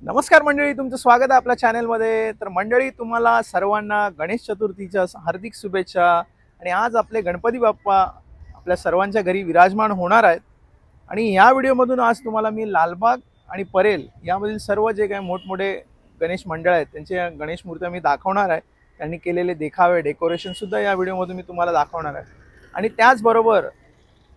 नमस्कार मंडळी, तुमचं स्वागत आहे आपल्या चॅनलमध्ये. तर मंडळी, तुम्हाला सर्वांना गणेश चतुर्थीच्या हार्दिक शुभेच्छा. आणि आज आपले गणपती बाप्पा आपल्या सर्वांच्या घरी विराजमान होणार आहेत. आणि या व्हिडिओमधून आज तुम्हाला मी लालबाग आणि परेल यामधील सर्व जे काही मोठमोठे गणेश मंडळ आहेत त्यांच्या गणेश मूर्त्या मी दाखवणार आहे. त्यांनी केलेले देखावे, डेकोरेशनसुद्धा या व्हिडिओमधून मी तुम्हाला दाखवणार आहे. आणि त्याचबरोबर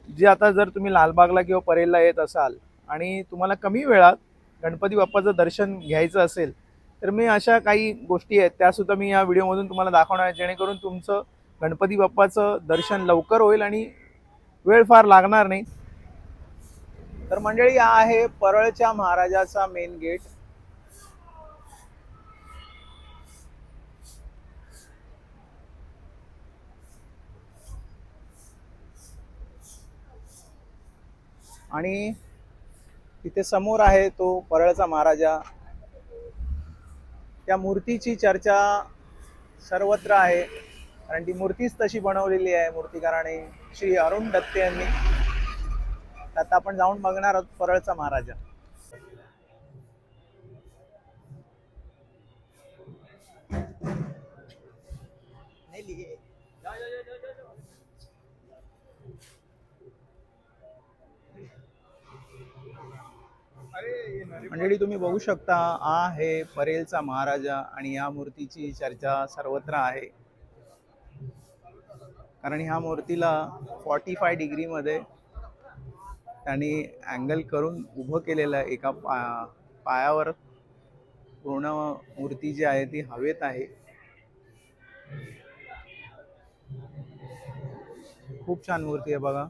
जे आता जर तुम्ही लालबागला किंवा परेलला येत असाल आणि तुम्हाला कमी वेळात गणपती बाप्पाचं दर्शन घ्यायचं असेल तर मी अशा काही गोष्टी आहेत त्यासुद्धा मी या व्हिडिओमधून तुम्हाला दाखवणार आहे, जेणेकरून तुमचं गणपती बाप्पाचं दर्शन लवकर होईल आणि वेळ फार लागणार नाही. तर मंडळी, हा आहे परळच्या महाराजाचा मेन गेट. आणि तिथे समोर आहे तो परळचा महाराजा. त्या मूर्तीची चर्चा सर्वत्र आहे, कारण ती मूर्तीच तशी बनवलेली आहे मूर्तिकाराने, श्री अरुण दत्ते यांनी. आता आपण जाऊन बघणार आहोत परळचा महाराजा. मंडळी, तुम्ही बघू शकता, हा आहे परेलचा महाराजा आणि या मूर्तीची चर्चा सर्वत्र आहे, कारण ह्या मूर्तीला 45 डिग्रीमध्ये त्यांनी अँगल करून उभं केलेलं आहे. एका पायावर पूर्ण मूर्ती जी आहे ती हवेत आहे. खूप छान मूर्ती आहे बघा.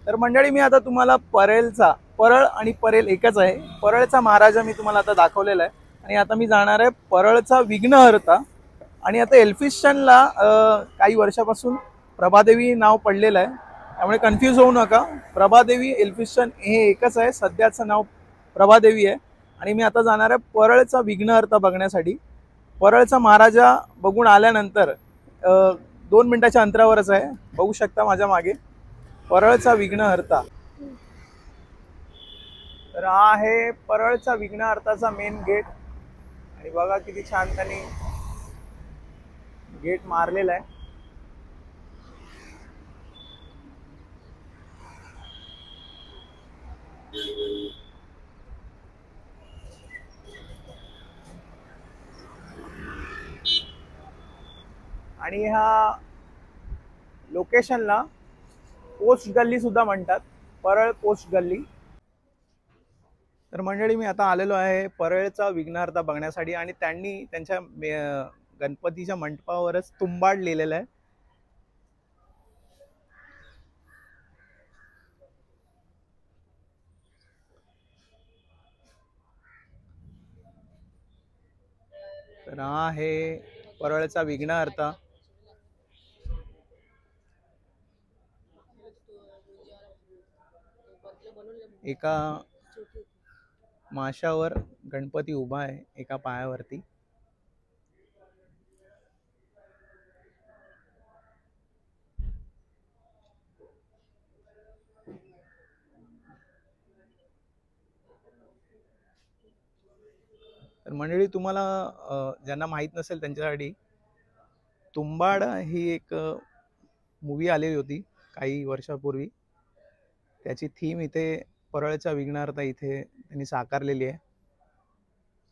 तर मंडळी, मी आता तुम्हाला परळ आणि परेल एकच आहे, परळचा महाराजा मी तुम्हाला आता दाखवलेला आहे. आणि आता मी जाणार आहे परळचा विघ्नहर्ता. आणि आता एल्फिस्टनला काही वर्षापासून प्रभादेवी नाव पडलेलं आहे, त्यामुळे कन्फ्यूज होऊ नका. प्रभादेवी एल्फिस्टन हे एकच आहे, सध्याचं नाव प्रभादेवी आहे. आणि मी आता जाणार आहे परळचा विघ्नहर्ता बघण्यासाठी. परळचा महाराजा बघून आल्यानंतर 2 मिनिटाच्या अंतरावरच आहे, बघू शकता माझ्या मागे परळचा विघ्नहर्ता. तर हा आहे परळचा विघ्नहर्ताचा मेन गेट. आणि बघा किती छान त्यांनी गेट मारलेला आहे. आणि ह्या लोकेशनला पोस्ट गल्ली सुद्धा म्हणतात, परळ पोस्ट गल्ली. तर मंडळी, मी आता आलेलो आहे परळचा विघ्नहर्ता बघण्यासाठी. आणि त्यांनी त्यांच्या गणपतीच्या मंडपावरच तुंबाड लिहिलेलं आहे. तर हा आहे परळचा विघ्नहर्ता. एका माशावर गणपती उभा आहे, एका पायावरती. तर मंडळी, तुम्हाला ज्यांना माहीत नसेल त्यांच्यासाठी, तुंबाड ही एक मूवी आलेली होती काही वर्षापूर्वी. त्याची थीम इथे परळच्या विघ्नहर्ता इथे त्यांनी साकारलेली आहे.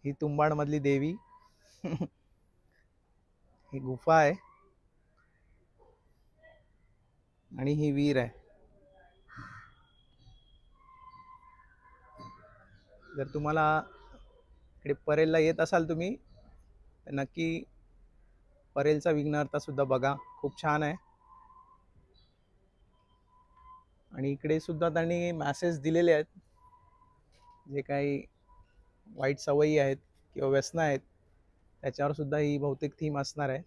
ही तुंबाड मधली देवी ही गुफा आहे आणि ही वीर आहे. जर तुम्हाला इकडे परेलला येत असाल तुम्ही, तर नक्की परेलचा विघ्नहर्ता सुद्धा बघा, खूप छान आहे. आणि इकडे सुद्धा त्यांनी मॅसेज दिलेले आहेत, जे काही वाईट सवयी आहेत किंवा व्यसनं आहेत त्याच्यावर सुद्धा ही बहुतेक थीम असणार आहे,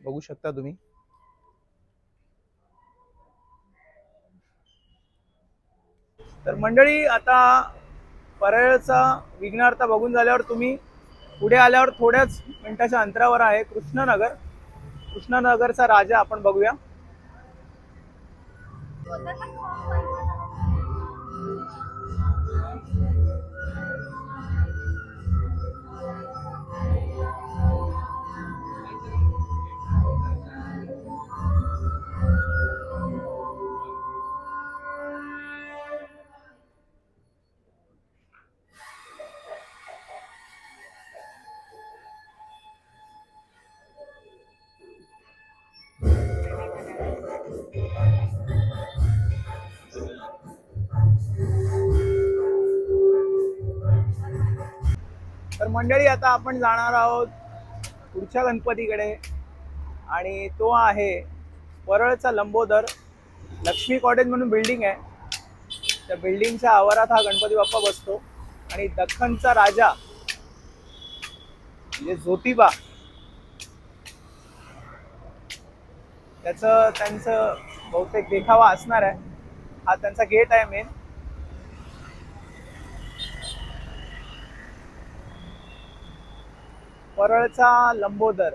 बघू शकता तुम्ही. तर मंडळी, आता परळचा विघ्नार्थ बघून झाल्यावर तुम्ही पुढे आल्यावर थोड्याच मिनिटाच्या अंतरावर आहे कृष्णनगर. कृष्णनगरचा राजा आपण बघूया. तर मंडळी, आता आपण जाणार आहोत पुढच्या गणपतीकडे आणि तो आहे परळचा लंबोदर. लक्ष्मी कॉटेज म्हणून बिल्डिंग आहे, त्या बिल्डिंगच्या आवारात हा गणपती बाप्पा बसतो. आणि दख्खनचा राजा म्हणजे ज्योतिबा, त्यांचं बहुतेक देखावा असणार आहे. हा त्यांचा गेट आहे मेन. परळचा लंबोदर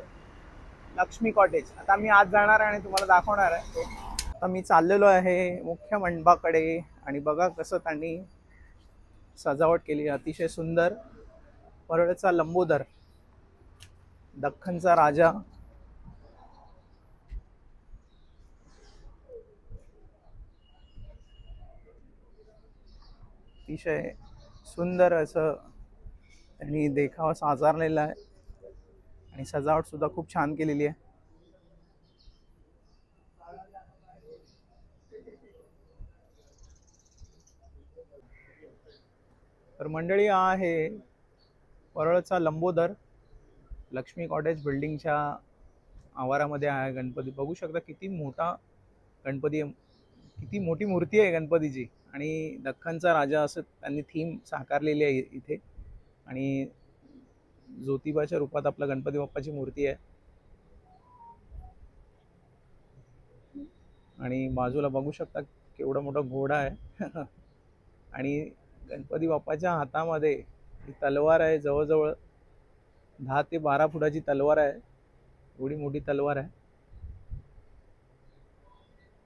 लक्ष्मी कॉटेज. आता मी आज जाणार आहे आणि तुम्हाला दाखवणार आहे. आता मी चाललेलो आहे मुख्य मंडपाकडे आणि बघा कसं त्यांनी सजावट केली, अतिशय सुंदर. परळचा लंबोदर, दख्खनचा राजा. अतिशय सुंदर असं त्यांनी देखावा साकारलेला आहे आणि सजावट सुद्धा खूप छान केलेली आहे. तर मंडळी, हा आहे परळचा लंबोदर. लक्ष्मी कॉटेज बिल्डिंगच्या आवारामध्ये आहे गणपती. बघू शकता किती मोठा गणपती, किती मोठी मूर्ती आहे गणपतीची. आणि दख्खनचा राजा असं त्यांनी थीम साकारलेली आहे इथे. आणि ज्योतिबाच्या रूपात आपला गणपती बाप्पाची मूर्ती आहे. आणि बाजूला बघू शकता केवढा मोठा घोडा आहे. आणि गणपती बाप्पाच्या हातामध्ये ही तलवार आहे. जवळजवळ 10 ते 12 फुटाची तलवार आहे. एवढी मोठी तलवार आहे.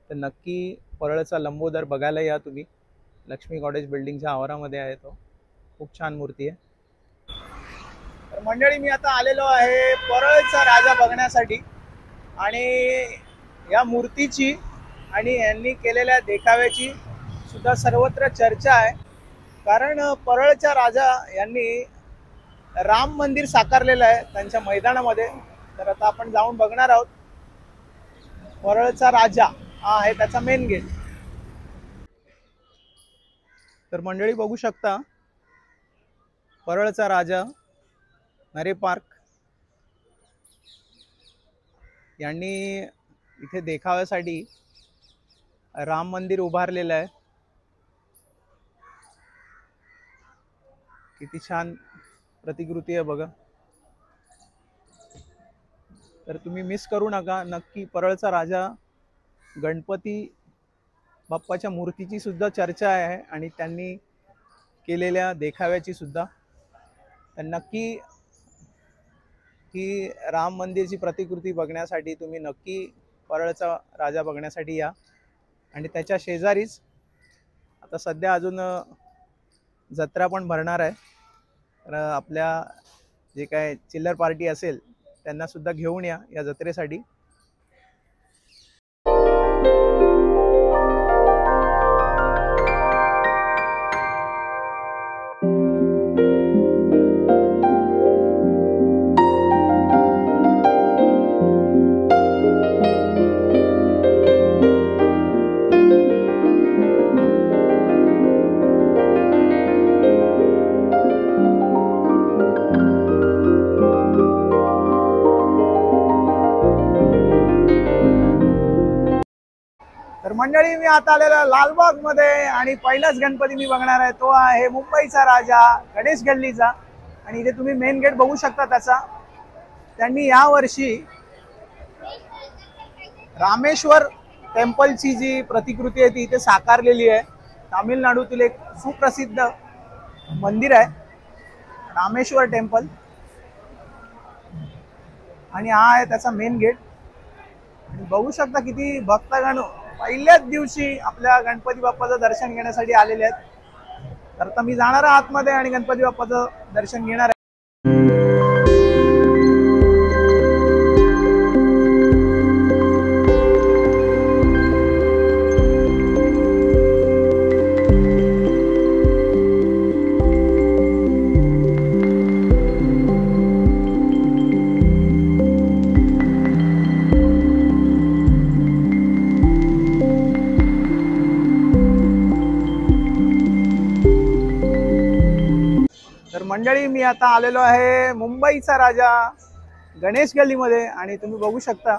तर नक्की परळचा लंबोदर बघायला या तुम्ही. लक्ष्मी कॉटेज बिल्डिंगच्या आवारामध्ये आहे तो. खूप छान मूर्ती आहे. तर मंडळी, मी आता आलेलो आहे परळचा राजा बघण्यासाठी. आणि या मूर्तीची आणि यांनी केलेल्या देखाव्याची सुद्धा सर्वत्र चर्चा आहे. कारण परळच्या राजा यांनी राम मंदिर साकारलेलं आहे त्यांच्या मैदानामध्ये. तर आता आपण जाऊन बघणार आहोत. परळचा राजा हा आहे त्याचा मेन गेट. तर मंडळी, बघू शकता परळचा राजा नरे पार्क यांनी इथे देखाव्यासाठी राम मंदिर उभारलेलं आहे. किती छान प्रतिकृती आहे बघा. तर तुम्ही मिस करू नका. नक्की परळचा राजा गणपती बाप्पाच्या मूर्तीची सुद्धा चर्चा आहे आणि त्यांनी केलेल्या देखाव्याची सुद्धा. तर नक्की ही राम मंदिरची प्रतिकृती बघण्यासाठी तुम्ही नक्की परळचा राजा बघण्यासाठी या. आणि त्याच्या शेजारीच आता सध्या अजून जत्रा पण भरणार आहे. तर आपल्या जे काय चिल्लर पार्टी असेल त्यांना सुद्धा घेऊन या जत्रेसाठी. मंडळी, मी आता आलेला लालबाग मध्ये आणि पहिलाच गणपती मी बघणार आहे तो आहे मुंबईचा राजा गणेश गल्लीचा. आणि इथे तुम्ही मेन गेट बघू शकता त्याचा. त्यांनी या वर्षी रामेश्वर टेम्पलची जी प्रतिकृती आहे ती इथे साकारलेली आहे. तामिळनाडूतील एक सुप्रसिद्ध मंदिर आहे, रामेश्वर टेम्पल. आणि हा आहे त्याचा मेन गेट. बघू शकता किती भक्तगण पहिल्याच दिवशी आपल्या गणपती बाप्पाचं दर्शन घेण्यासाठी आलेले आहेत. तर मी जाणार आहे आतमध्ये आणि गणपती बाप्पाचं दर्शन घेणार आहे. मंडळी, मी आता आलेलो आहे मुंबईचा राजा गणेश गल्लीमध्ये आणि तुम्ही बघू शकता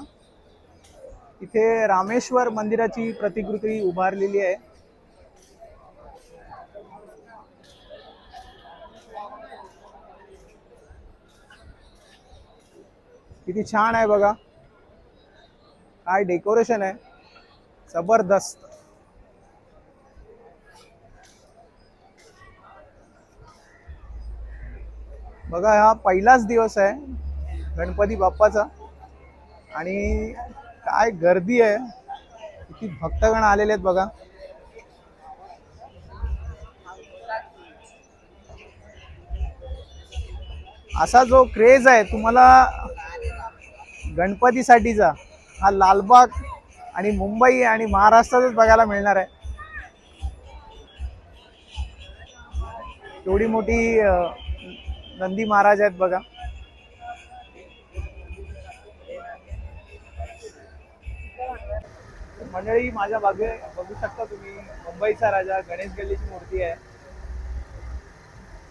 इथे रामेश्वर मंदिराची प्रतिकृती उभारलेली आहे. किती छान आहे बघा, काय डेकोरेशन आहे, जबरदस्त. बघा, हा पहिलाच दिवस आहे गणपती बाप्पाचा आणि काय गर्दी आहे, किती भक्तगण आलेले आहेत बघा. असा जो क्रेज आहे तुम्हाला गणपतीसाठीचा, हा लालबाग आणि मुंबई आणि महाराष्ट्रातच बघायला मिळणार आहे. एवढी मोठी नंदी महाराज आहेत बघा. मंडळी, माझ्या मागे बघू शकता तुम्ही मुंबईचा राजा गणेश गल्लीची मूर्ती आहे.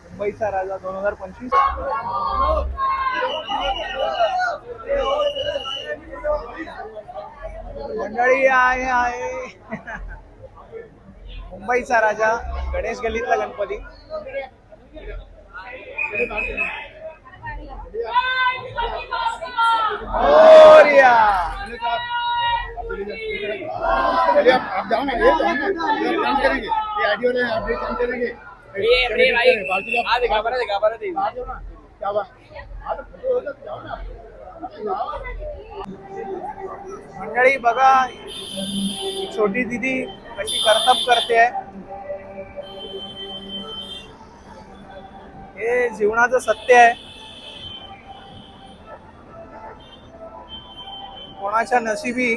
मुंबईचा राजा 2025. मंडळी आहे मुंबईचा राजा गणेश गल्लीतला गणपती. आप जाओ ना, ये काम करेंगे, ये ऑडियो ने अपडेट काम करेंगे. ये भाई आ देखा बरा दे क्या बात. मंडळी बघा, छोटी दीदी कशी करतब करते आहे. हे जीवनाचं सत्य आहे. कोणाच्या नशिबी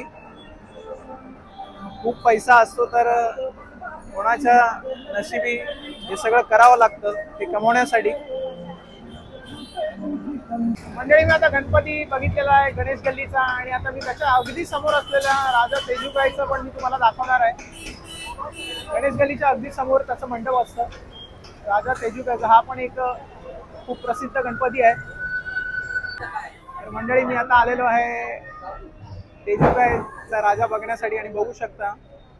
खूप पैसा असतो तर कोणाच्या नशिबी हे सगळं करावं लागतं ते कमवण्यासाठी. मंडळी, मी आता गणपती बघितलेला आहे गणेश गल्लीचा आणि आता मी त्याच्या अगदी समोर असलेल्या राजा तेजूबाईचं पण मी तुम्हाला दाखवणार आहे. गणेश गल्लीच्या अगदी समोर त्याचं मंडप असतं. राजा तेजूबाईचा हा पण एक खूप प्रसिद्ध गणपती आहे. तर मंडळी, मी आता आलेलो आहे तेजूबाईचा राजा बघण्यासाठी आणि बघू शकता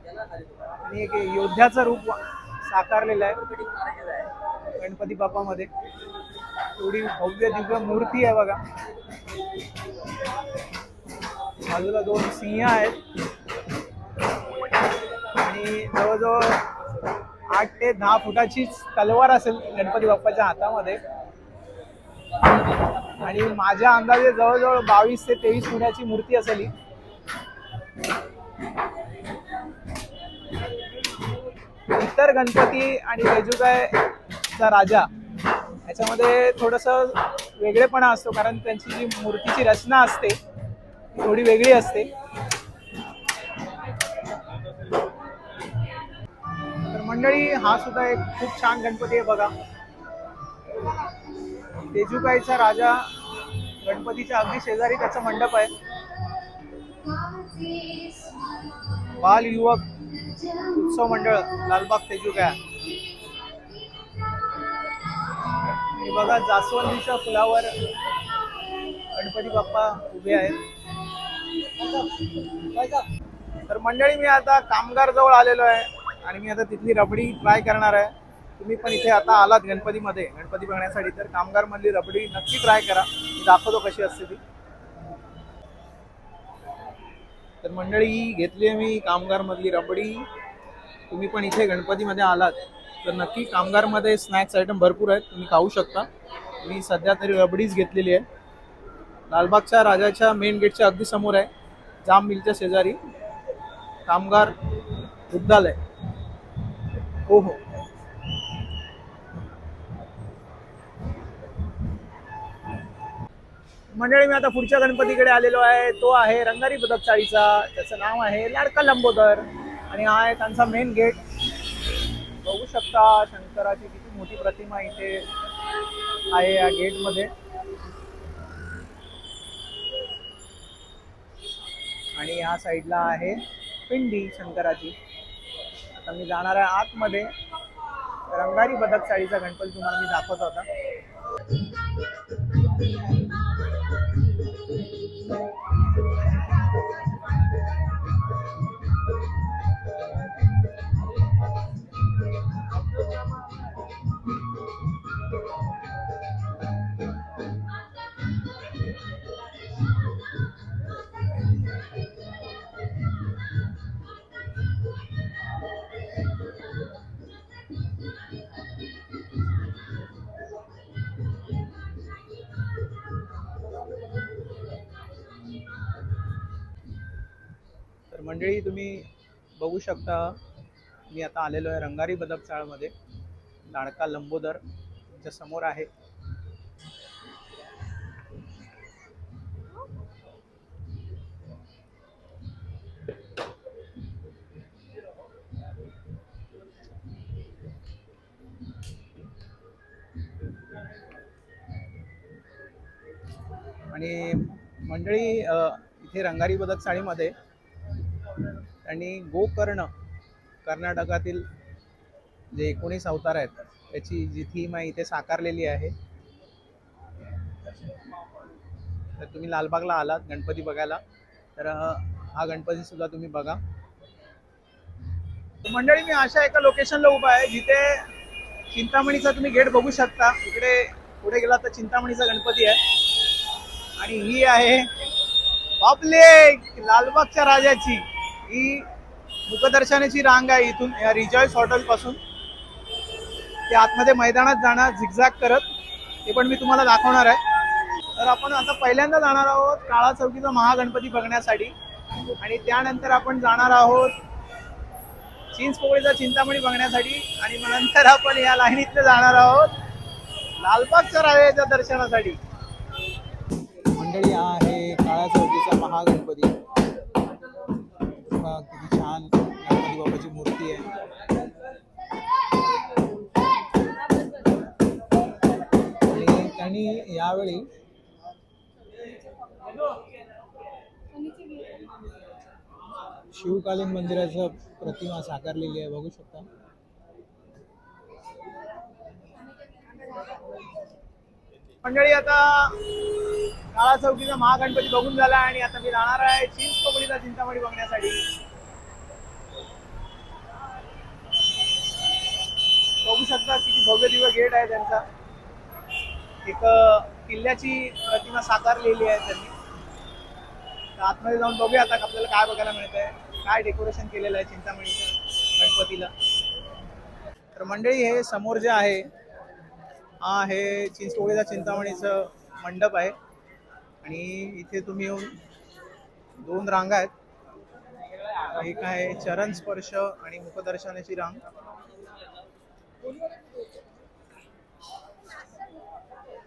आणि एक योद्ध्याचं रूप साकारलेलं आहे गणपती बाप्पामध्ये. एवढी भव्य दिव्य मूर्ती आहे बघा. बाजूला 2 सिंह आहेत आणि जवळजवळ 8 ते 10 फुटाची तलवार असेल गणपती बाप्पाच्या हातामध्ये. आणि माझ्या अंदाजे जवळजवळ 22 ते 23 फुटाची मूर्ती असेल ही. इतर गणपती आणि तेजूबाईचा राजा याच्यामध्ये थोडंसं वेगळेपणा असतो, कारण त्यांची जी मूर्तीची रचना असते ती थोडी वेगळी असते. तर मंडळी, हा सुद्धा एक खूप छान गणपती आहे बघा. तेजूबाईचा राजा गणपतीच्या अगदी शेजारी त्याचा मंडप आहे. बाल युवक उत्सव मंडळ लालबाग तेजूबाई. हे बघा, जास्वंदीच्या फुलावर गणपती बाप्पा उभे आहेत. तर मंडळी, मी आता कामगार जवळ आलेलो आहे आणि मी आता तिथली रबडी ट्राय करणार आहे. तुम्ही पण इथे आता आलात गणपतीमध्ये गणपती बघण्यासाठी तर कामगार मधली रबडी नक्की ट्राय करा. मी दाखवतो कशी असते ती. तर मंडळी, घेतली मी कामगार मधली रबडी तुम्ही पण इथे गणपतीमध्ये आलात तर नक्की कामगारमध्ये स्नॅक्स आयटम भरपूर आहेत, तुम्ही खाऊ शकता. मी सध्या तरी रबडीच घेतलेली आहे. लालबागच्या राजाच्या मेन गेटच्या अगदी समोर आहे, जाम मिलच्या शेजारी कामगार दुग्धालय. हो हो. मंडळी, मी आता पुढच्या गणपतीकडे आलेलो आहे. तो आहे रंगारी बदक चाळीचा. त्याचं नाव आहे लाडका लंबोदर आणि हा आहे त्यांचा मेन गेट. बघू शकता शंकराची किती मोठी प्रतिमा इथे आहे या गेटमध्ये. आणि या साईडला आहे पिंडी शंकराची. आता मी जाणार आहे आतमध्ये. रंगारी बदक चाळीचा गणपती तुम्हाला मी दाखवत होता. तर मंडळी, तुम्ही बघू शकता मी आता आलेलो आहे रंगारी बदक चाळमध्ये. लाडका लंबोदर तुमच्या समोर आहे. आणि मंडळी, इथे रंगारी बदक चाळीमध्ये त्यांनी गोकर्ण कर्नाटकातील जे 19 अवतार आहेत त्याची जी थीम आहे इथे साकारलेली आहे. तर तुम्ही लालबागला आलात गणपती बघायला तर हा गणपती सुद्धा तुम्ही बघा. मंडळी, मी अशा एका लोकेशनला उभा आहे जिथे चिंतामणीचा तुम्ही गेट बघू शकता. इकडे पुढे गेला तर चिंतामणीचा गणपती आहे आणि ही आहे बापले लालबागच्या राजाची ही मुखदर्शनाची रांग आहे. इथून या रिजॉईस हॉटेल पासून ते आतमध्ये मैदानात जाणार झिगझॅग करत, ते पण मी तुम्हाला दाखवणार आहे. तर आपण आता पहिल्यांदा जाणार आहोत काळा चौकीचा महागणपती बघण्यासाठी आणि त्यानंतर आपण जाणार आहोत चिंचपोकळीचा चिंतामणी बघण्यासाठी आणि मग नंतर आपण या लाईनीतले जाणार आहोत लालबागच्या राजाच्या दर्शनासाठी. मंडळी, आहे काळा चौकीचा महागणपती. किती छान गणपती बाप्पाची मूर्ती आहे. आणि त्यांनी यावेळी शिवकालीन मंदिराचं प्रतिमा साकारलेली आहे, बघू शकता. मंडळी, आता काळा चौकीचा महागणपती बघून झाला आणि आता मी जाणार आहे चिंचपोकळीचा चिंतामणी बघण्यासाठी. बघू शकता किती भव्य दिव्य गेट आहे त्यांचा. एक किल्ल्याची प्रतिमा साकारलेली आहे त्यांनी. आतमध्ये जाऊन बघूया आता आपल्याला काय बघायला मिळतंय, काय डेकोरेशन केलेलं आहे चिंतामणीच्या गणपतीला. तर मंडळी, हे समोर जे आहे हा आहे चिंचपोकळीचा चिंतामणीचं मंडप आहे आणि इथे तुम्ही येऊन 2 रांगा आहेत. एक आहे चरण स्पर्श आणि मुखदर्शनाची रांग.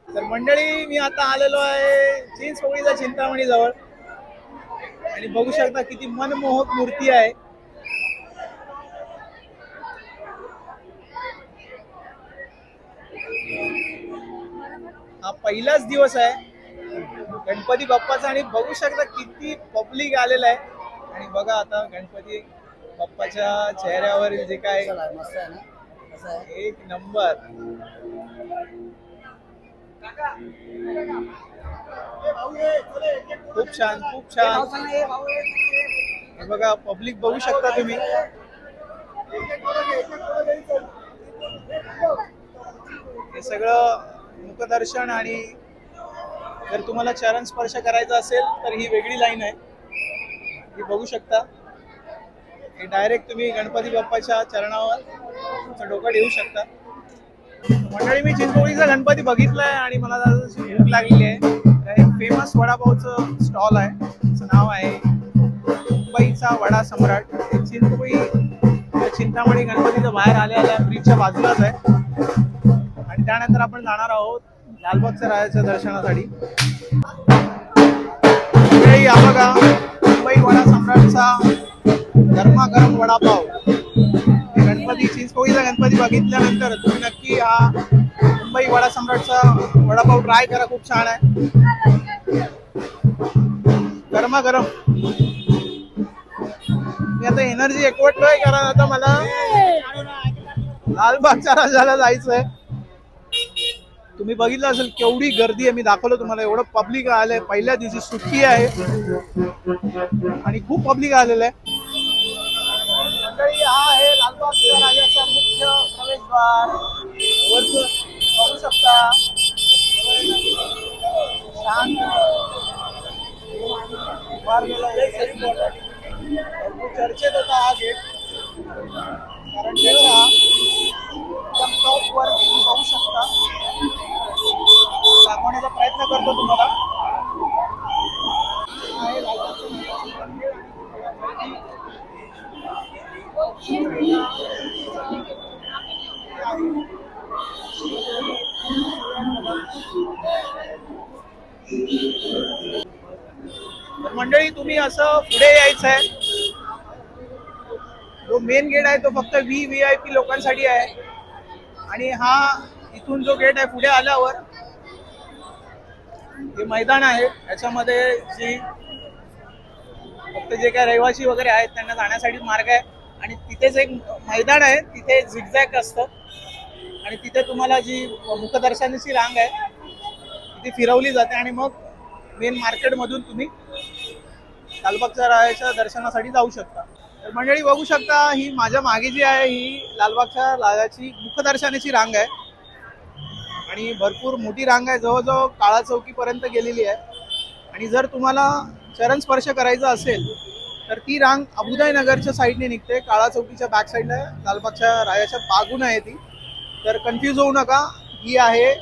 तर मंडळी, मी आता आलेलो आहे चिंचपोकळीचा चिंतामणी जवळ आणि बघू शकता किती मनमोहक मूर्ती आहे. हा पहिलाच दिवस आहे गणपती बाप्पाचा आणि बघू शकता किती पब्लिक आलेलं आहे. आणि बघा आता गणपती बाप्पाच्या चेहऱ्यावर जे काय मस्त आहे ना, एक नंबर. खूप छान, खूप छान. हे बघा पब्लिक बघू शकता तुम्ही. हे सगळं मुखदर्शन आणि जर तुम्हाला चरण स्पर्श करायचा असेल तर ही वेगळी लाईन आहे, ही बघू शकता. डायरेक्ट तुम्ही गणपती बाप्पाच्या चरणावर तुमचं डोकं ठेवू शकता. मंडळी मी चिंचपोळीचा गणपती बघितलाय आणि मला जराशी भूक लागलेली आहे. तर एक फेमस वडापावचं स्टॉल आहे, त्याचं नाव आहे मुंबईचा वडा सम्राट. चिंचपोळी चिंतामणी गणपतीच्या बाहेर आल्या ब्रिजच्या बाजूलाच आहे. आणि त्यानंतर आपण जाणार आहोत लालबागच्या राजाच्या दर्शनासाठी. हा बघा मुंबई वडा सम्राटचा गरमागरम वडापाव. गणपती चिंचपोळीचा गणपती बघितल्यानंतर तुम्ही नक्की हा मुंबई वडा सम्राटचा वडापाव ट्राय करा, खूप छान आहे, गरमागरम. मी आता एनर्जी एकवटतोय कारण आता मला लालबागच्या राजाला जायचंय. तुम्ही बघितलं असेल केवढी गर्दी आहे, मी दाखवलं तुम्हाला, एवढं पब्लिक आलंय. पहिल्या दिवशी सुट्टी आहे आणि खूप पब्लिक आलेलं आहे. मंडळी हा आहे लालबागच्या राजाचा मुख्य प्रवेशद्वार. वरचं पाहू शकता शांत उभारलेला आहे. चर्चेत होता हा गेट कारण त्याच्या एकदम टॉप वर तुम्ही पाहू शकता. दाखवण्याचा प्रयत्न करतो तुम्हाला. आहे मंडळी तुम्ही असं पुढे यायचं आहे. जो मेन गेट आहे तो फक्त VIP लोकांसाठी आहे. आणि हा इथून जो गेट आहे पुढे आल्यावर हे मैदान आहे, याच्यामध्ये जी फक्त जे काय रहिवासी वगैरे आहेत त्यांना जाण्यासाठी मार्ग आहे. आणि तिथेच एक मैदान आहे, तिथे झिगझॅग असतं आणि तिथे तुम्हाला जी मुखदर्शनाची रांग आहे ती फिरवली जाते आणि मग मेन मार्केटमधून तुम्ही लालबागच्या राजाच्या दर्शनासाठी जाऊ शकता. तर मंडळी बघू शकता ही माझ्या मागे जी आहे ही लालबागच्या राजाची मुखदर्शनाची रांग आहे आणि भरपूर मोठी रांग आहे, जवळजवळ काळा चौकीपर्यंत गेलेली आहे. आणि जर तुम्हाला चरण स्पर्श करायचा असेल तर ती रांग अबुदाई नगरच्या साईडने निघते, काळा चौकीच्या बॅक साईडला लालबागच्या राजाच्या बागून आहे ती. तर कन्फ्यूज होऊ नका, ही आहे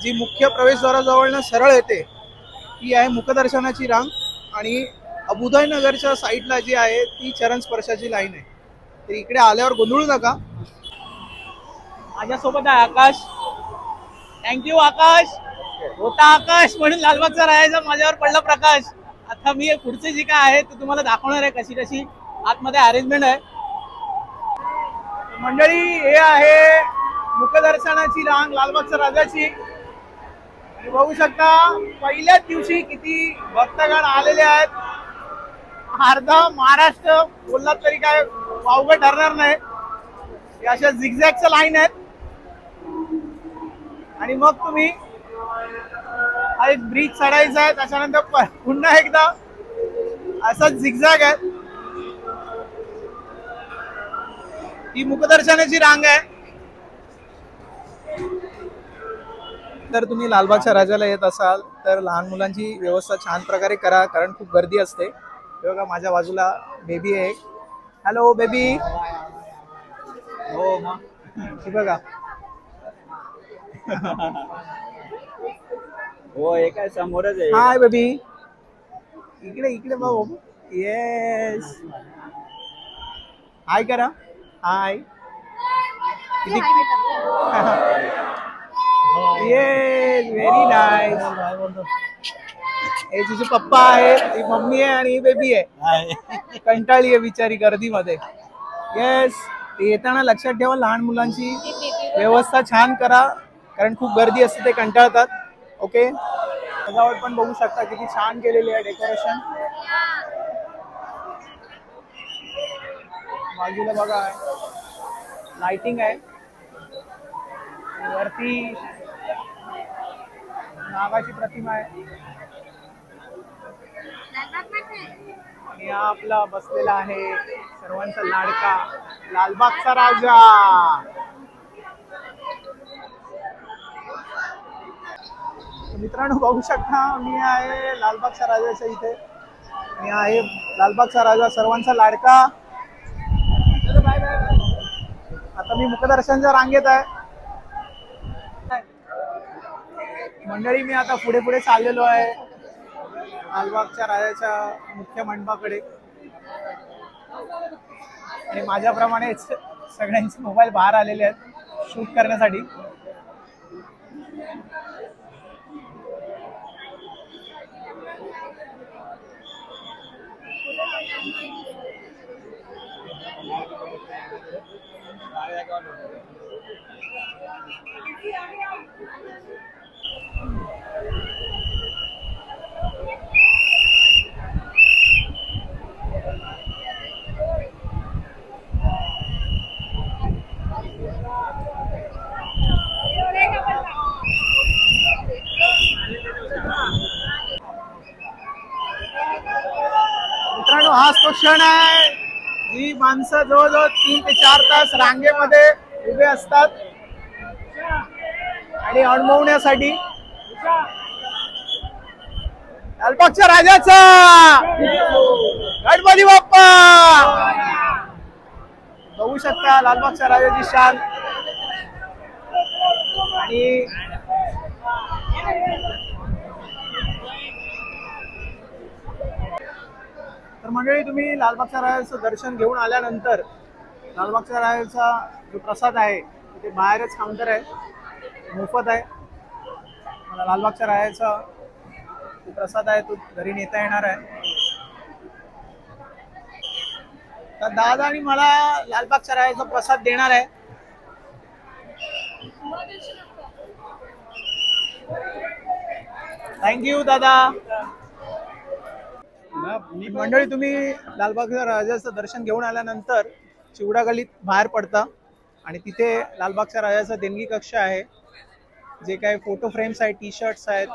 जी मुख्य प्रवेशद्वाराजवळनं सरळ येते ती आहे मुखदर्शनाची रांग आणि अबुदाई नगरच्या साईडला जी आहे ती चरण स्पर्शाची लाईन आहे. तर इकडे आल्यावर गोंधळू नका. माझ्यासोबत आहे आकाश. थँक्यू आकाश. होता आकाश म्हणून लालबागचा राहायचा माझ्यावर पडला प्रकाश. आता मी पुढचे जे काय आहे ते तुम्हाला दाखवणार आहे कशी कशी आतमध्ये अरेंजमेंट आहे. मंडळी हे आहे मुखदर्शनाची रांग लालबागच्या राजाची. आणि बघू शकता पहिल्याच दिवशी किती भक्तगण आलेले आहेत. अर्धा महाराष्ट्र बोललात तरी काय वावगं ठरणार नाही. अशा झिगझॅगच्या लाईन आहेत आणि मग तुम्ही हा एक ब्रिज चढायचा आहे, त्याच्यानंतर पुन्हा एकदा असं झिगझॅग आहे. ही मुखदर्शनाची रांग आहे. तर तुम्ही लालबागच्या राजाला येत असाल तर लहान मुलांची व्यवस्था छान प्रकारे करा कारण खूप गर्दी असते. बघा माझ्या बाजूला बेबी आहे. Hello baby. हो मग बघा. हो हे काय समोरच आहे. Hi baby. इकडे इकडे बघ. येस हाय करा. हाय. Yes very nice. हे तुझे पप्पा आहेत, ही मम्मी आहे आणि ही बेबी आहे. कंटाळी आहे बिचारी गर्दीमध्ये. येस येताना लक्षात ठेवा लहान मुलांची व्यवस्था छान करा कारण खूप गर्दी असते, ते कंटाळतात. ओके. सजावट पण बघू शकता किती छान केलेली आहे डेकोरेशन. बाजूला बघा लाइटिंग आहे. वरती नागाची प्रतिमा आहे आणि हा आपला बसलेला आहे सर्वांचा लाडका लालबागचा राजा. मित्रांनो बघू शकता मी आहे लालबागच्या राजाच्या इथे. मी आहे लालबागचा राजा सर्वांचा लाडका तर मी मुखदर्शनच्या रांगेत आहे. मंडळी मी आता पुढे पुढे चाललेलो आहे लालबागच्या राजाच्या मुख्य मंडपाकडे आणि माझ्याप्रमाणेच सगळ्यांचे मोबाईल बाहेर आलेले आहेत शूट करण्यासाठी. मित्रांनो हाच तो क्षण आहे जी माणसं जवळजवळ 3 ते 4 तास रांगेमध्ये उभे असतात आणि अनुभवण्यासाठी. लालबागच्या राजाचा गणपती बाप्पा बघू शकता लालबागच्या राजाची शान. आणि तर मंडळी तुम्ही लालबागच्या राजाचं दर्शन घेऊन आल्यानंतर लालबागच्या राजाचा जो प्रसाद आहे ते बाहेरच काउंटर आहे, मोफत आहे. मला लालबागच्या राजाचा जो प्रसाद आहे तो घरी नेता येणार आहे. तर दादा आणि मला लालबागच्या राजाचा प्रसाद देणार आहे. थँक्यू दादा. मंडळी तुम्ही लालबागच्या राजाचं दर्शन घेऊन आल्यानंतर चिवडा गल्लीत बाहेर पडता आणि तिथे लालबागच्या राजाचा देणगी कक्ष आहे. जे काही फोटो फ्रेम्स आहेत, टी शर्ट्स आहेत,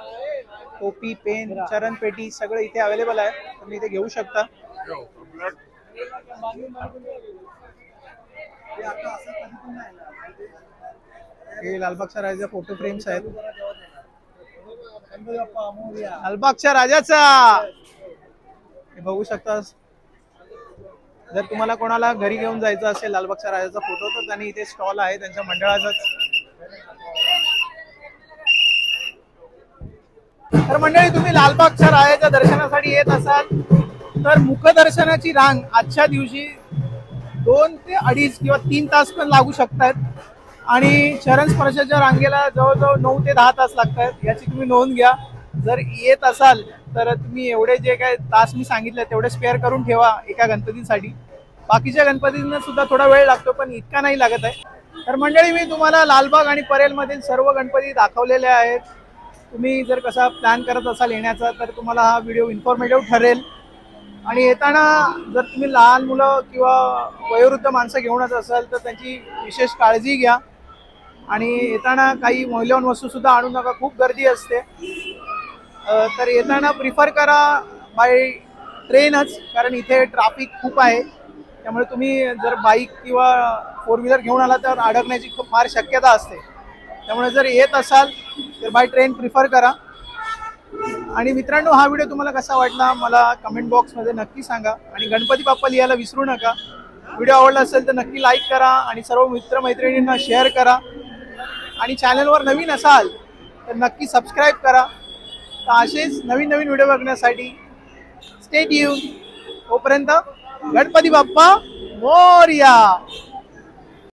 टोपी, पेन, चरणपेटी सगळं इथे अवेलेबल आहे. तुम्ही इथे घेऊ शकता. हे लालबागच्या राजाचे फोटो फ्रेम्स आहेत. लालबागच्या राजाचा हे बघू शकता. जर तुम्हाला कोणाला घरी घेऊन जायचं असेल लालबागच्या राजाचा फोटो तर त्यांनी इथे स्टॉल आहे त्यांच्या मंडळाचाच. तर मंडळी तुम्ही लालबागच्या राजाच्या दर्शनासाठी येत असाल तर मुखदर्शनाची रांग आजच्या दिवशी 2 ते 2.5 किंवा 3 तास पण लागू शकतात आणि चरण स्पर्शाच्या रांगेला जवळजवळ 9 ते 10 तास लागतात. याची तुम्ही नोंद घ्या. जर येत असाल तर तुम्ही एवढे जे काही तास मी सांगितले तेवढे स्पेअर करून ठेवा एका गणपतीसाठी. बाकीच्या गणपतींना सुद्धा थोडा वेळ लागतो पण इतका नाही लागत आहे. तर मंडळी मी तुम्हाला लालबाग आणि परेलमधील सर्व गणपती दाखवलेले आहेत. तुम्ही जर कसा प्लॅन करत असाल येण्याचा तर तुम्हाला हा व्हिडिओ इन्फॉर्मेटिव्ह ठरेल. आणि येताना जर तुम्ही लहान मुलं किंवा वयोवृद्ध माणसं घेऊनच असाल तर त्यांची विशेष काळजी घ्या. आणि येताना काही मौल्यवान वस्तू सुद्धा आणू नका, खूप गर्दी असते. तर येताना प्रिफर करा बाय ट्रेनच, कारण इथे ट्रॅफिक खूप आहे. त्यामुळे तुम्ही जर बाईक किंवा 4 व्हीलर घेऊन आला तर अडकण्याची खूप फार शक्यता असते. त्यामुळे जर येत असाल तर बाय ट्रेन प्रिफर करा. आणि मित्रांनो हा व्हिडिओ तुम्हाला कसा वाटला मला कमेंट बॉक्समध्ये नक्की सांगा. आणि गणपती बाप्पा लिहायला विसरू नका. व्हिडिओ आवडला असेल तर नक्की लाईक करा आणि सर्व मित्रमैत्रिणींना शेअर करा. आणि चॅनलवर नवीन असाल तर नक्की सबस्क्राईब करा. तर असेच नवीन नवीन व्हिडिओ बघण्यासाठी स्टे ट्यून. तोपर्यंत गणपती बाप्पा मोरया.